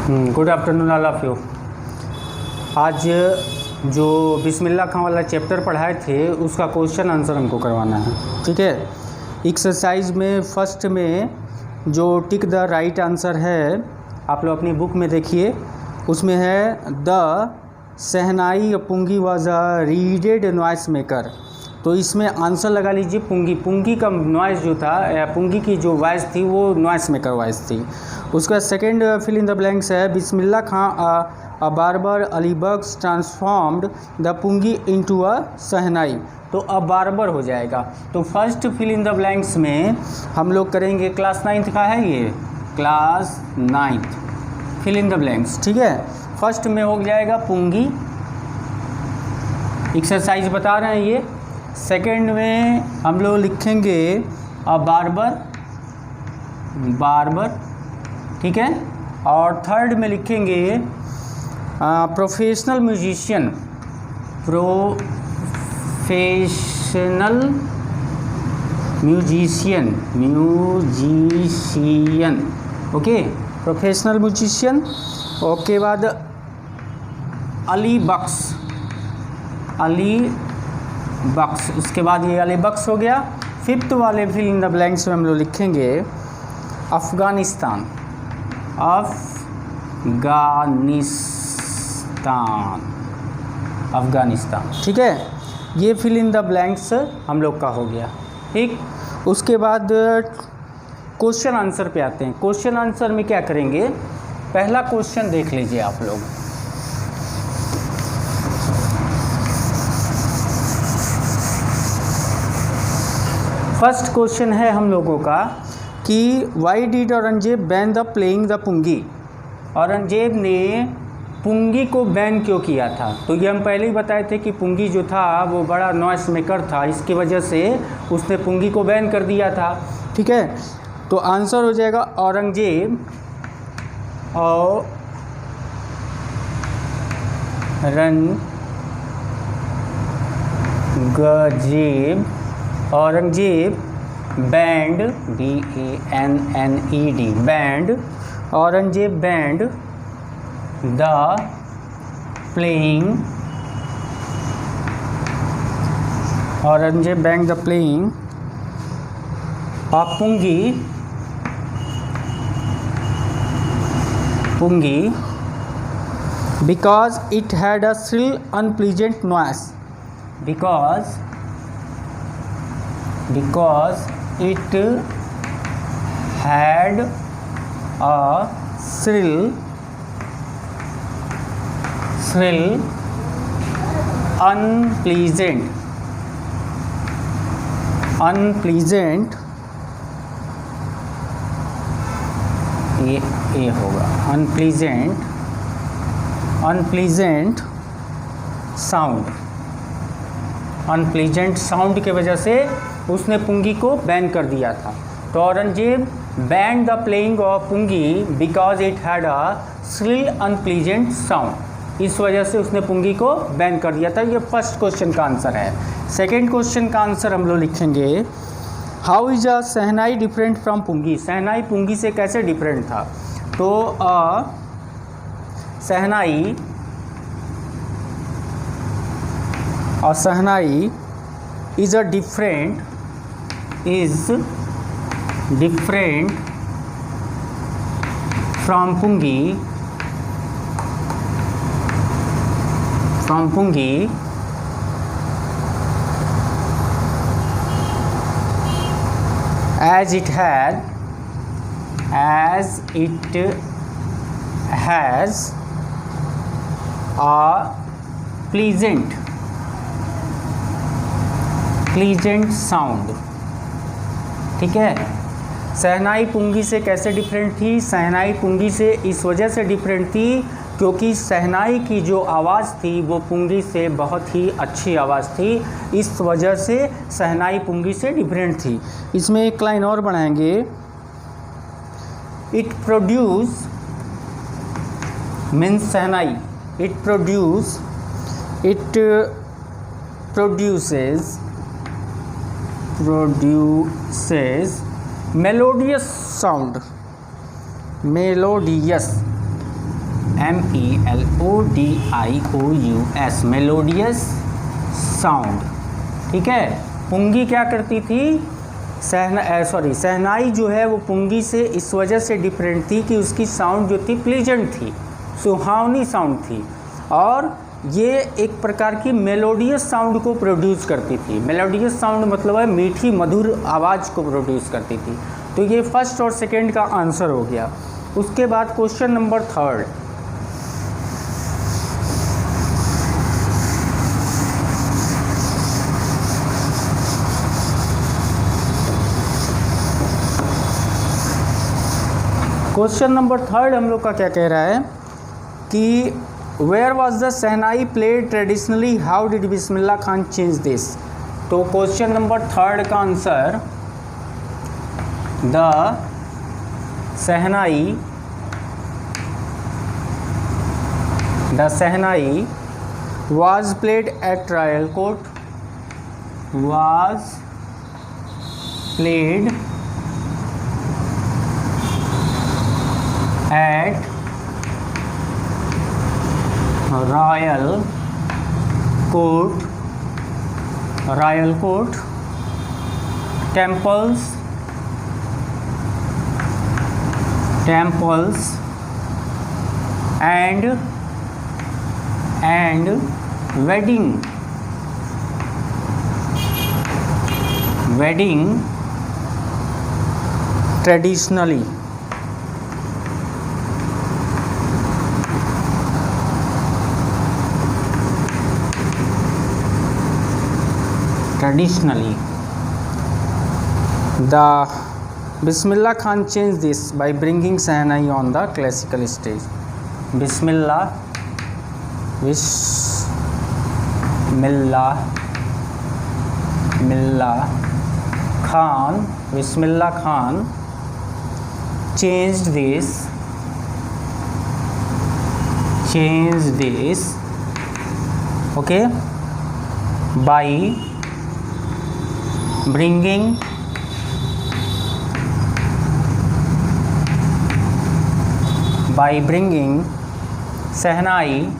Good afternoon all of you. आज जो बिस्मिल्लाह खां वाला चैप्टर पढ़ाए थे उसका क्वेश्चन आंसर हमको करवाना है, ठीक है। एक्सरसाइज में फर्स्ट में जो टिक द राइट आंसर है आप लोग अपनी बुक में देखिए, उसमें है the shehnai pungi was a reeded noise maker. तो इसमें आंसर लगा लीजिए पुंगी। पुंगी का नॉइस जो था या पुंगी की जो वॉइस थी वो नॉइस मेकर वॉइस थी। उसका second fill in the blanks है Bismillah Khan a barber Ali Bakhsh transformed the pungi into a shehnai. तो अब बार्बर हो जाएगा। तो first fill in the blanks में हम लोग करेंगे, क्लास 9th का है ये, class 9th fill in the blanks, ठीक है। फर्स्ट में हो जाएगा पुंगी, एक्सरसाइज बता रहे हैं ये। सेकंड में हम लोग लिखेंगे बार्बर, बार्बर, ठीक है। और थर्ड में लिखेंगे professional musician, professional musician, musician, okay, professional musician. Okay बाद अली बख्श, अली बख्श, उसके बाद ये अली बख्श हो गया। फिफ्थ वाले फिल इन द ब्लैंक्स में हम लोग लिखेंगे अफ़गानिस्तान, अफ़गानिस्तान, अफ़गानिस्तान, ठीक है। ये फिल इन द ब्लैंक्स हम लोग का हो गया, ठीक। उसके बाद क्वेश्चन आंसर पे आते हैं। क्वेश्चन आंसर में क्या करेंगे, पहला क्वेश्चन देख लीजिए आप लोग। फर्स्ट क्वेश्चन है हम लोगों का कि why did Aurangzeb ban the playing the pungi. Aurangzeb ने पुंगी को बैन क्यों किया था। तो ये हम पहले ही बताए थे कि पुंगी जो था वो बड़ा नॉइस मेकर था, इसकी वजह से उसने पुंगी को बैन कर दिया था, ठीक है। तो आंसर हो जाएगा Aurangzeb Aurangzeb banned, BANNED, banned, Aurangzeb banned the playing, Aurangzeb banned the playing of pungi, pungi because it had a shrill unpleasant noise, because it had a shrill unpleasant ये होगा अनप्लीजेंट साउंड, अनप्लीजेंट साउंड के वजह से उसने पुंगी को बैन कर दिया था। तो Aurangzeb ban the playing of pungi because it had a shrill unpleasant sound, इस वजह से उसने पुंगी को बैन कर दिया था। ये फर्स्ट क्वेश्चन का आंसर है। सेकेंड क्वेश्चन का आंसर हम लोग लिखेंगे how is a shehnai different from pungi. Shehnai pungi से कैसे डिफरेंट था। तो shehnai is different from pungi as it has a pleasant sound, ठीक है। शहनाई पुंगी से कैसे डिफरेंट थी। शहनाई पुंगी से इस वजह से डिफरेंट थी क्योंकि शहनाई की जो आवाज़ थी वो पुंगी से बहुत ही अच्छी आवाज़ थी, इस वजह से शहनाई पुंगी से डिफरेंट थी। इसमें एक लाइन और बढ़ाएंगे, it produce means shehnai, it produces melodious sound, melodious MELODIOUS, melodious sound. ठीक है, पुंगी क्या करती थी, शहनाई जो है वो पुंगी से इस वजह से डिफरेंट थी कि उसकी साउंड जो थी प्लीजेंट थी, सुहावनी साउंड थी, और ये एक प्रकार की मेलोडियस साउंड को प्रोड्यूस करती थी। मेलोडियस साउंड मतलब है मीठी मधुर आवाज़ को प्रोड्यूस करती थी। तो ये फर्स्ट और सेकंड का आंसर हो गया। उसके बाद क्वेश्चन नंबर 3। क्वेश्चन नंबर 3 हम लोग का क्या कह रहा है कि where was the shehnai played traditionally, how did Bismillah Khan change this. तो क्वेश्चन नंबर 3 का answer, the shehnai was played at Royal Court, was played at Royal Court, temples and wedding traditionally. The Bismillah Khan changed this by bringing Shehnai on the classical stage. Bismillah Khan changed this okay, by bringing Shehnai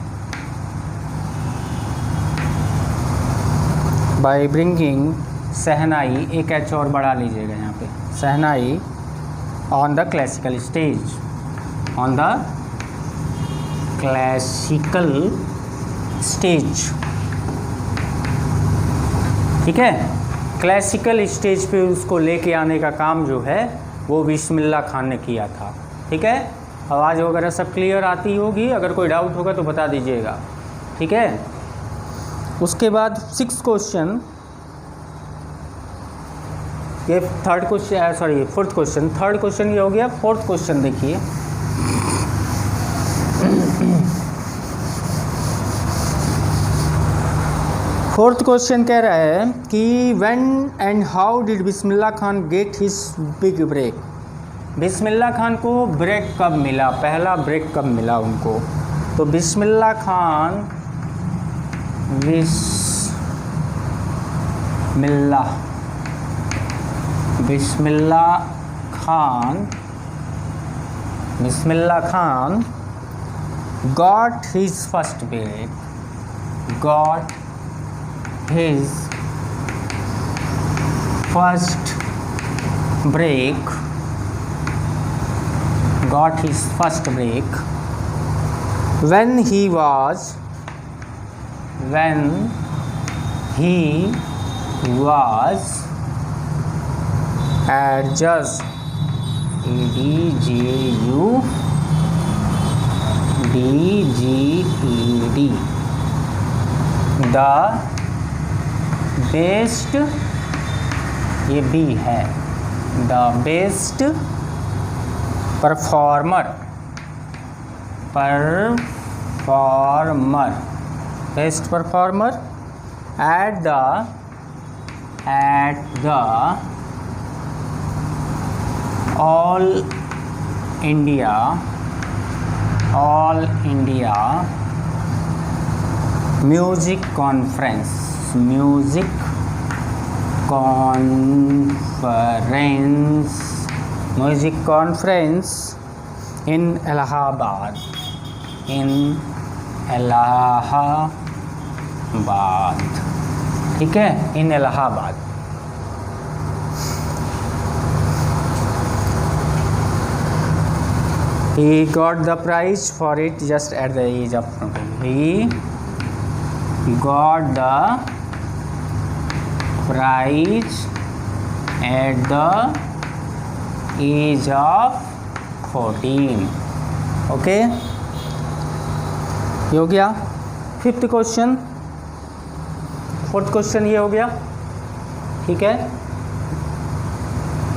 एक H और बढ़ा लीजिएगा यहाँ पे, शहनाई on the classical stage. ठीक है, classical stage पे उसको लेके आने का काम जो है वो बिस्मिल्लाह खान ने किया था। ठीक है, आवाज़ वगैरह सब क्लियर आती होगी, अगर कोई डाउट होगा तो बता दीजिएगा। ठीक है, उसके बाद 6 क्वेश्चन, ये फोर्थ क्वेश्चन ये हो गया। 4th क्वेश्चन देखिए, फोर्थ क्वेश्चन कह रहा है कि when and how did Bismillah Khan get his big break. Bismillah Khan को ब्रेक कब मिला, पहला ब्रेक कब मिला उनको। तो Bismillah Khan got his first break, got his first break when he was adjust DGED the best, ये B है, the best performer at the All India Music Conference in Allahabad. इन इलाहाबाद, ठीक है, इन Allahabad. He got the prize for it just at the age of 20. He got the prize at the age of 14. Okay, ये हो गया fifth question. Fourth question ये हो गया, ठीक है।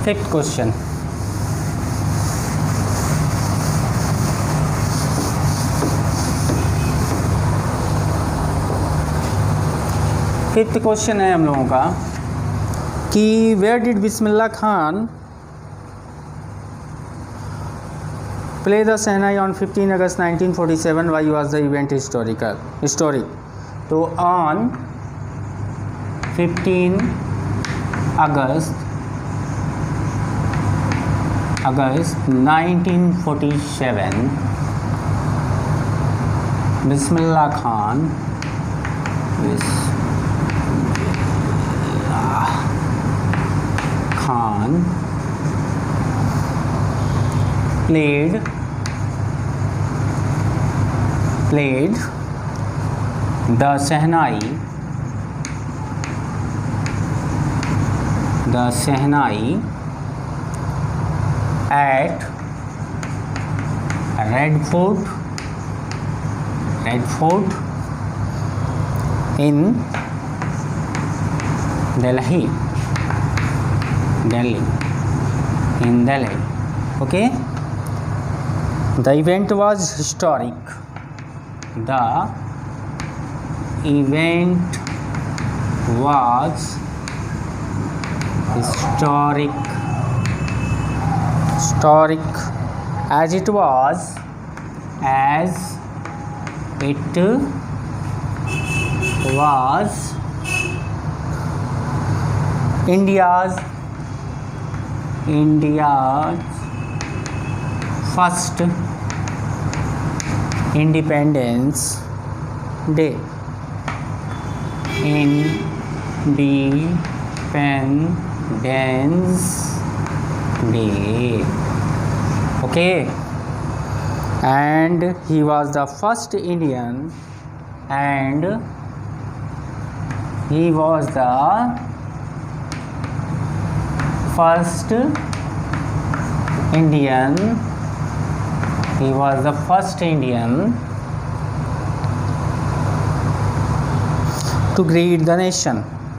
फिफ्थ क्वेश्चन, फिफ्थ क्वेश्चन है हम लोगों का कि where did Bismillah Khan play the shehnai on 15 August 1947, why was the event historic. तो on 15 August 1947 Bismillah Khan played the Shehnai at Red Fort in Delhi. Okay. The event was historic. As it was India's first Independence Day. Okay, and he was the first Indian, to greet the nation.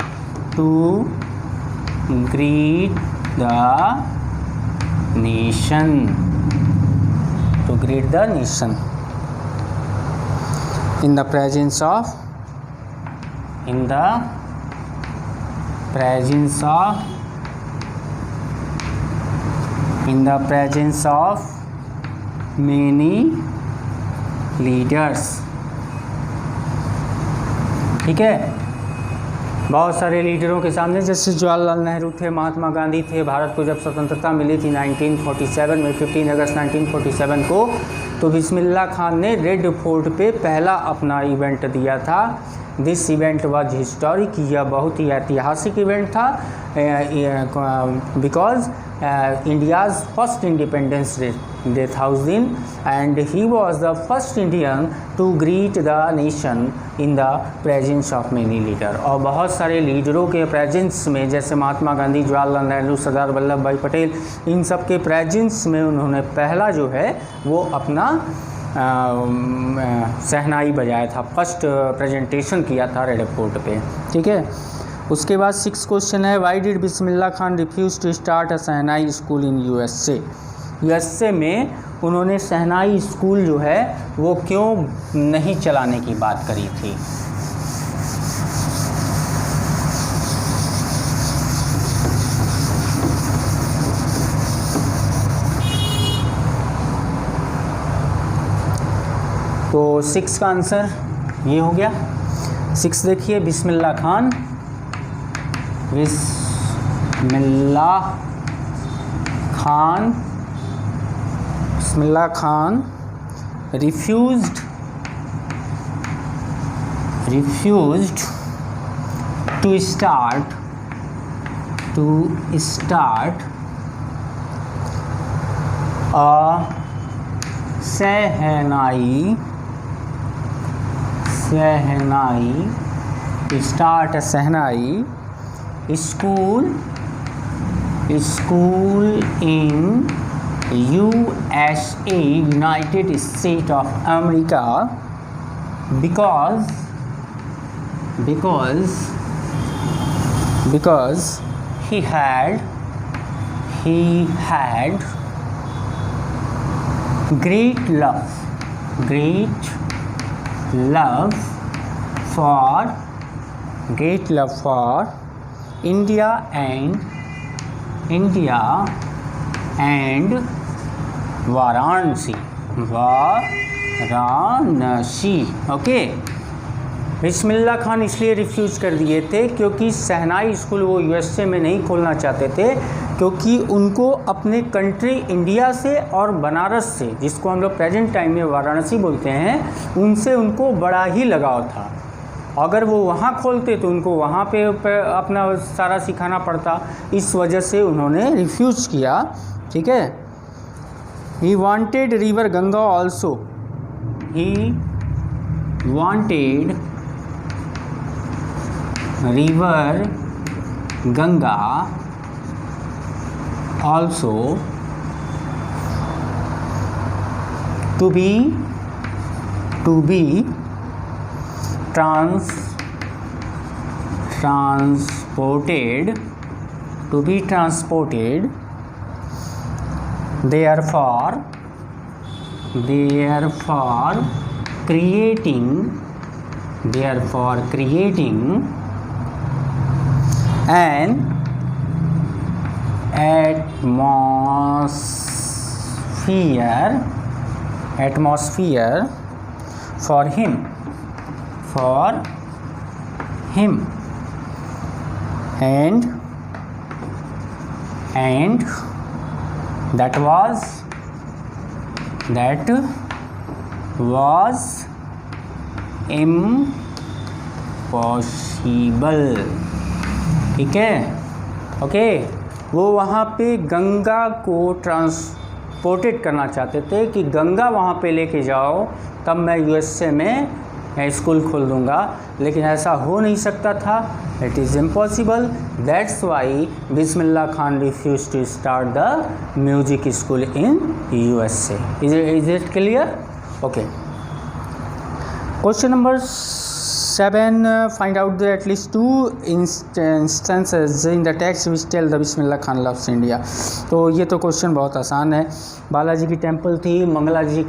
In the presence of many leaders, ठीक है, बहुत सारे लीडरों के सामने, जैसे जवाहरलाल नेहरू थे, महात्मा गांधी थे। भारत को जब स्वतंत्रता मिली थी 1947 में, 15 अगस्त 1947 को, तो बिस्मिल्लाह खान ने रेड फोर्ट पे पहला अपना इवेंट दिया था। दिस इवेंट वाज हिस्टोरिक, यह बहुत ही ऐतिहासिक इवेंट था, because India's first independence day था उस दिन, and he was the first Indian to greet the nation in the presence of many leader. और बहुत सारे लीडरों के प्रेजेंस में, जैसे महात्मा गांधी, जवाहरलाल नेहरू, सरदार वल्लभ भाई पटेल, इन सब के प्रेजेंस में उन्होंने पहला जो है वो अपना शहनाई बजाया था, फर्स्ट प्रेजेंटेशन किया था रेड फोर्ट पे, ठीक है। उसके बाद 6 क्वेश्चन है, why did Bismillah Khan refuse to start a shehnai school in USA में उन्होंने शहनाई स्कूल जो है वो क्यों नहीं चलाने की बात करी थी। तो 6 का आंसर ये हो गया। 6 देखिए, Bismillah Khan refused to start a shehnai school in USA, United States of America, because he had great love for India and Varanasi. Okay, Bismillah Khan इसलिए रिफ्यूज़ कर दिए थे क्योंकि शहनाई स्कूल वो यूएसए में नहीं खोलना चाहते थे, क्योंकि उनको अपने कंट्री इंडिया से और बनारस से, जिसको हम लोग प्रेजेंट टाइम में वाराणसी बोलते हैं, उनसे उनको बड़ा ही लगाव था। अगर वो वहाँ खोलते तो उनको वहाँ पे अपना सारा सिखाना पड़ता, इस वजह से उन्होंने रिफ्यूज़ किया। ठीक है। He wanted river Ganga also, he wanted river Ganga also to be transported, therefore creating an atmosphere for him and that was impossible। ठीक है। ओके, वो वहाँ पे गंगा को ट्रांसपोर्टेड करना चाहते थे कि गंगा वहाँ पे लेके जाओ तब मैं यूएसए में स्कूल खोल दूँगा, लेकिन ऐसा हो नहीं सकता था। It is impossible. That's why Bismillah Khan refuse to start the music school in USA. Is it clear? Okay. Question number 7, find out the at least 2 instances in the text which tell the Bismillah Khan loves India। तो ये तो question बहुत आसान है। बालाजी की temple थी, मंगला जी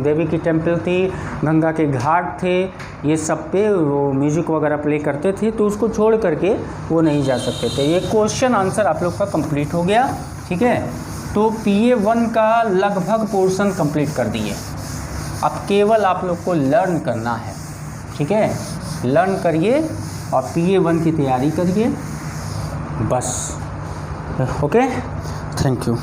देवी की temple थी, गंगा के घाट थे, ये सब पे वो म्यूजिक वगैरह प्ले करते थे, तो उसको छोड़ करके वो नहीं जा सकते थे। ये क्वेश्चन आंसर आप लोग का कंप्लीट हो गया। ठीक है, तो PA1 का लगभग पोर्शन कंप्लीट कर दिए। अब केवल आप लोग को लर्न करना है। ठीक है, लर्न करिए और PA1 की तैयारी करिए बस। Okay, thank you.